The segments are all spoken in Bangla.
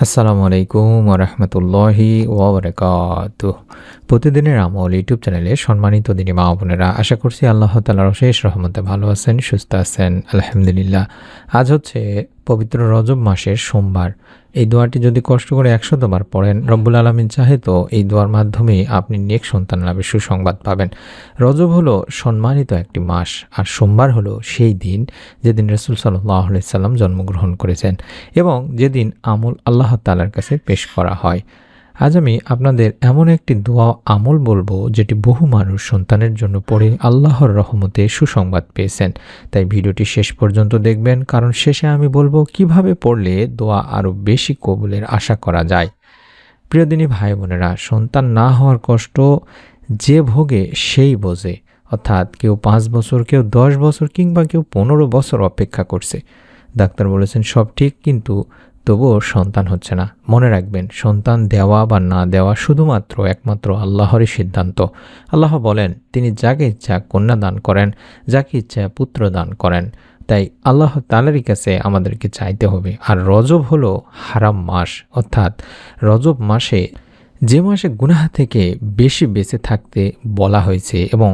আসসালামু আলাইকুম ওরহমতুল্লাহি ওবরাকাতুহ। প্রতিদিনের আমল ইউটিউব চ্যানেলে সম্মানিত দিনী মা বোনেরা, আশা করছি আল্লাহ তাআলার অশেষ রহমতে ভালো আছেন, সুস্থ আছেন, আলহামদুলিল্লাহ। আজ হচ্ছে পবিত্র রজব মাসের সোমবার। এই দোয়াটি যদি কষ্ট করে 100বার পড়েন, রব্বুল আলামিন চাহে তো এই দোয়ার মাধ্যমে আপনি নেক সন্তান লাভের সুসংবাদ পাবেন। রজব হলো সম্মানিত একটি মাস, আর সোমবার হলো সেই দিন যেদিন রাসূল সাল্লাল্লাহু আলাইহি সাল্লাম জন্মগ্রহণ করেছেন এবং যেদিন আমল আল্লাহ তাআলার কাছে পেশ করা হয়। আজ আমি আপনাদের এমন একটি দোয়া আমল বলবো যেটি বহু মানুষ সন্তানের জন্য পড়ে আল্লাহর রহমতে সুসংবাদ পেয়েছেন। তাই ভিডিওটি শেষ পর্যন্ত দেখবেন, কারণ শেষে আমি বলবো কিভাবে পড়লে দোয়া আরও বেশি কবুলের আশা করা যায়। প্রিয় দিনী ভাই বোনেরা, সন্তান না হওয়ার কষ্ট যে ভোগে সেই বোঝে। অর্থাৎ কেউ 5 বছর, কেউ 10 বছর কিংবা কেউ 15 বছর অপেক্ষা করছে। ডাক্তার বলেছেন সব ঠিক, কিন্তু তবুও সন্তান হচ্ছে না। মনে রাখবেন, সন্তান দেওয়া বা না দেওয়া শুধুমাত্র একমাত্র আল্লাহরই সিদ্ধান্ত। আল্লাহ বলেন তিনি যাকে ইচ্ছা কন্যা দান করেন, যাকে ইচ্ছা পুত্র দান করেন। তাই আল্লাহ তাআলারই কাছে আমাদেরকে চাইতে হবে। আর রজব হলো হারাম মাস, অর্থাৎ রজব মাসে যে মাসে গুনাহ থেকে বেশি বেঁচে থাকতে বলা হয়েছে এবং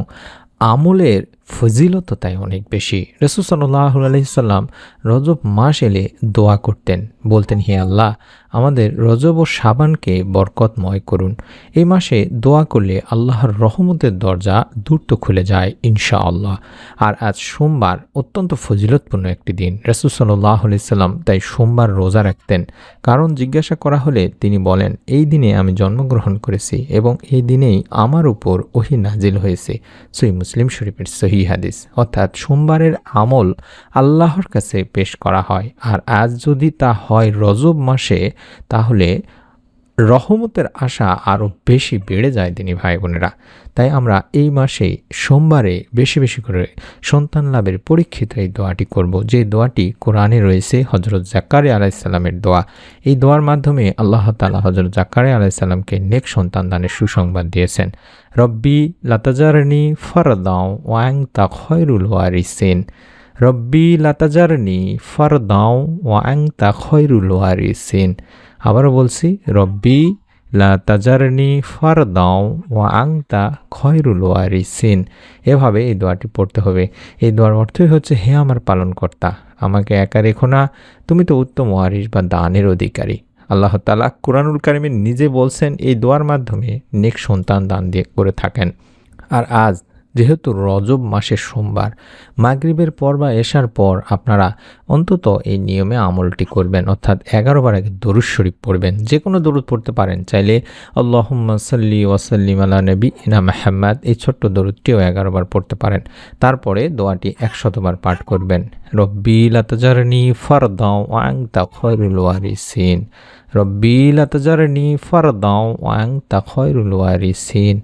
আমলের ফজিলত তাই অনেক বেশি। রাসূল সাল্লাল্লাহু আলাইহি সাল্লাম রজব মাস এলে দোয়া করতেন, বলতেন হে আল্লাহ, আমাদের রজব ও শাবানকে বরকতময় করুন। এই মাসে দোয়া করলে আল্লাহর রহমতের দরজা দ্রুত খুলে যায় ইনশাআল্লাহ। আর আজ সোমবার অত্যন্ত ফজিলতপূর্ণ একটি দিন। রাসূল সাল্লাল্লাহু আলাইহি সাল্লাম তাই সোমবার রোজা রাখতেন। কারণ জিজ্ঞাসা করা হলে তিনি বলেন, এই দিনে আমি জন্মগ্রহণ করেছি এবং এই দিনেই আমার উপর ওহী নাজিল হয়েছে। সহিহ মুসলিম শরীফের সহিহ হাদিস। অর্থাৎ সোমবারের আমল আল্লাহর কাছে পেশ করা হয়। আর আজ যদি তা হয় রজব মাসে, তাহলে রহমতের আশা আরও বেশি বেড়ে যায় দিনী ভাই বোনেরা। তাই আমরা এই মাসে সোমবারে বেশি বেশি করে সন্তান লাভের পরীক্ষিত এই দোয়াটি করব, যে দোয়াটি কোরআনে রয়েছে, হযরত জাকারিয়া আলাইহিস সালামের দোয়া। এই দোয়ার মাধ্যমে আল্লাহ তাআলা হযরত জাকারিয়া আলাইহিস সালামকে নেক সন্তান দানের সুসংবাদ দিয়েছেন। রব্বি লাতাজারনি ফারদাও ওয়া আনতা খায়রুল ওয়ারিসিন। রব্বি লাতাজারনি ফারদাও ওয়া আনতা খায়রুল ওয়ারিসিন। আবারও বলছি, রব্বি লা তাজারনি ফারদাও ওয়া আনতা খয়রুল ওয়ারিসিন। এভাবে এই দোয়াটি পড়তে হবে। এই দোয়ার অর্থই হচ্ছে, হে আমার পালনকর্তা, আমাকে একা রেখো না, তুমি তো উত্তম ওয়ারিস বা দানের অধিকারী। আল্লাহ তাআলা কুরআনুল কারিমে নিজে বলছেন এই দোয়ার মাধ্যমে নেক সন্তান দান দিয়ে করে থাকেন। আর আজ যেহেতু রজব মাসের সোমবার, মাগরিবের পর বা এশার পর আপনারা অন্তত এই নিয়মে আমলটি করবেন। অর্থাৎ 11 বার আগে দরুদ শরীফ পড়বেন। যে কোনো দরুদ পড়তে পারেন, চাইলে আল্লাহুম্মা সাল্লি ওয়া সাল্লিম আলা নবিয়িনা মুহাম্মাদ এই ছোট্ট দরুদটিও 11 বার পড়তে পারেন। তারপরে দোয়াটি 100 বার পাঠ করবেন। রব্বি লা তাজারনি ফারদাও ওয়া আনতা খায়রুল ওয়ারিসিন। রব্বি লা তাজারনি ফারদাও ওয়া আনতা খায়রুল ওয়ারিসিন।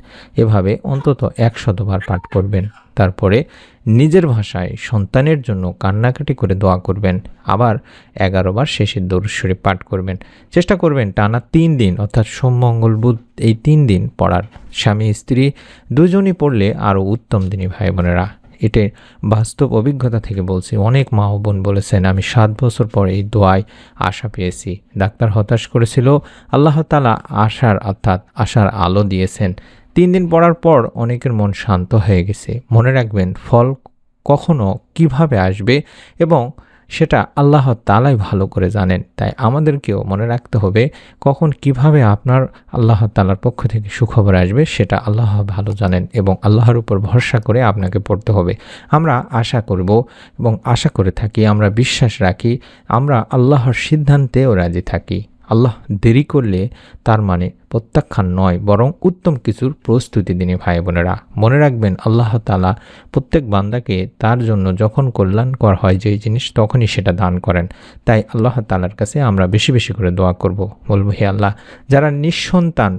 এভাবে অন্তত 100 বার পাঠ করবেন। তারপরে নিজের ভাষায় সন্তানের জন্য কান্নাকাটি করে দোয়া করবেন। আবার 11 বার শেষে দরুদ শরীফ পাঠ করবেন। চেষ্টা করবেন টানা 3 দিন, অর্থাৎ সোম মঙ্গল বুধ এই 3 দিন পড়ার। স্বামী স্ত্রী দুজনই পড়লে আরও উত্তম দিনী ভাই বোনেরা। এটা বাস্তব অভিজ্ঞতা থেকে বলছি। অনেক মা ও বোন বলেছেন, আমি 7 বছর পর এই দোয়ায় আশা পেয়েছি। ডাক্তার হতাশ করেছিল, আল্লাহ তাআলা আশার আলো দিয়েছেন। 3 দিন পড়ার পর অনেকের মন শান্ত হয়ে গেছে। মনে রাখবেন, ফল কখনো কিভাবে আসবে এবং সেটা আল্লাহ তাআলাই ভালো করে জানেন। তাই আমাদেরকেও মনে রাখতে হবে, কখন কিভাবে আপনার আল্লাহ তাআলার পক্ষ থেকে সুখবর আসবে সেটা আল্লাহ ভালো জানেন এবং আল্লাহর উপর ভরসা করে আপনাকে পড়তে হবে। আমরা আশা করব এবং আশা করে থাকি, আমরা বিশ্বাস রাখি, আমরা আল্লাহর সিদ্ধান্তেও রাজি থাকি। আল্লাহ দেরি করলে তার মানে প্রত্যাখ্যান নয়, বরং উত্তম কিছুর প্রস্তুতি দিনে ভাই বোনেরা। মনে রাখবেন, আল্লাহ তাআলা প্রত্যেক বান্দাকে তার জন্য যখন কল্যাণকর হয় যেই জিনিস, তখনই সেটা দান করেন। তাই আল্লাহ তাআলার কাছে আমরা বেশি বেশি করে দোয়া করব, বলবো হে আল্লাহ, যারা নিঃসন্তান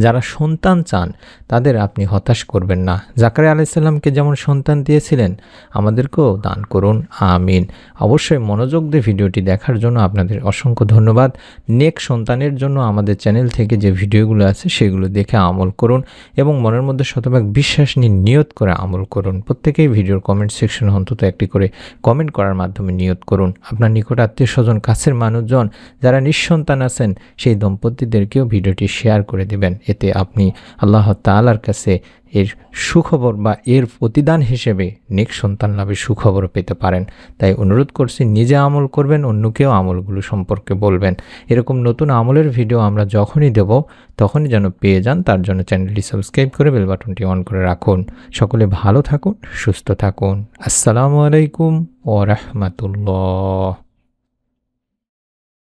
যারা সন্তান চান তাদের আপনি হতাশ করবেন না। জাকারিয়া আলাইহিস সালামকে যেমন সন্তান দিয়েছিলেন আমাদেরকেও দান করুন, আমিন। অবশ্যই মনোযোগ দিয়ে ভিডিওটি দেখার জন্য আপনাদের অসংখ্য ধন্যবাদ। নেক সন্তানের জন্য আমাদের চ্যানেল থেকে যে ভিডিওগুলো আছে সেগুলো দেখে আমল করুন এবং মনের মধ্যে শতভাগ বিশ্বাস নিয়ে নিয়ত করে আমল করুন। প্রত্যেকেই ভিডিওর কমেন্ট সেকশনে অন্তত একটি করে কমেন্ট করার মাধ্যমে নিয়ত করুন। আপনার নিকট আত্মীয়স্বজন, কাছের মানুষজন যারা নিঃসন্তান আছেন সেই দম্পতিদেরকেও ভিডিওটি শেয়ার করে দেবেন। এতে আপনি আল্লাহ তাআলার কাছে এর সুখবর বা এর প্রতিদান হিসেবে নেক সন্তান লাভের সুখবর পেতে পারেন। তাই অনুরোধ করছি, নিজে আমল করবেন, অন্যকেও আমলগুলো সম্পর্কে বলবেন। এরকম নতুন আমলের ভিডিও আমরা যখনই দেব তখনই যেন পেয়ে যান, তার জন্য চ্যানেলটি সাবস্ক্রাইব করে বেল বাটনটি অন করে রাখুন। সকলে ভালো থাকুন, সুস্থ থাকুন। আসসালামু আলাইকুম ওয়া রাহমাতুল্লাহ।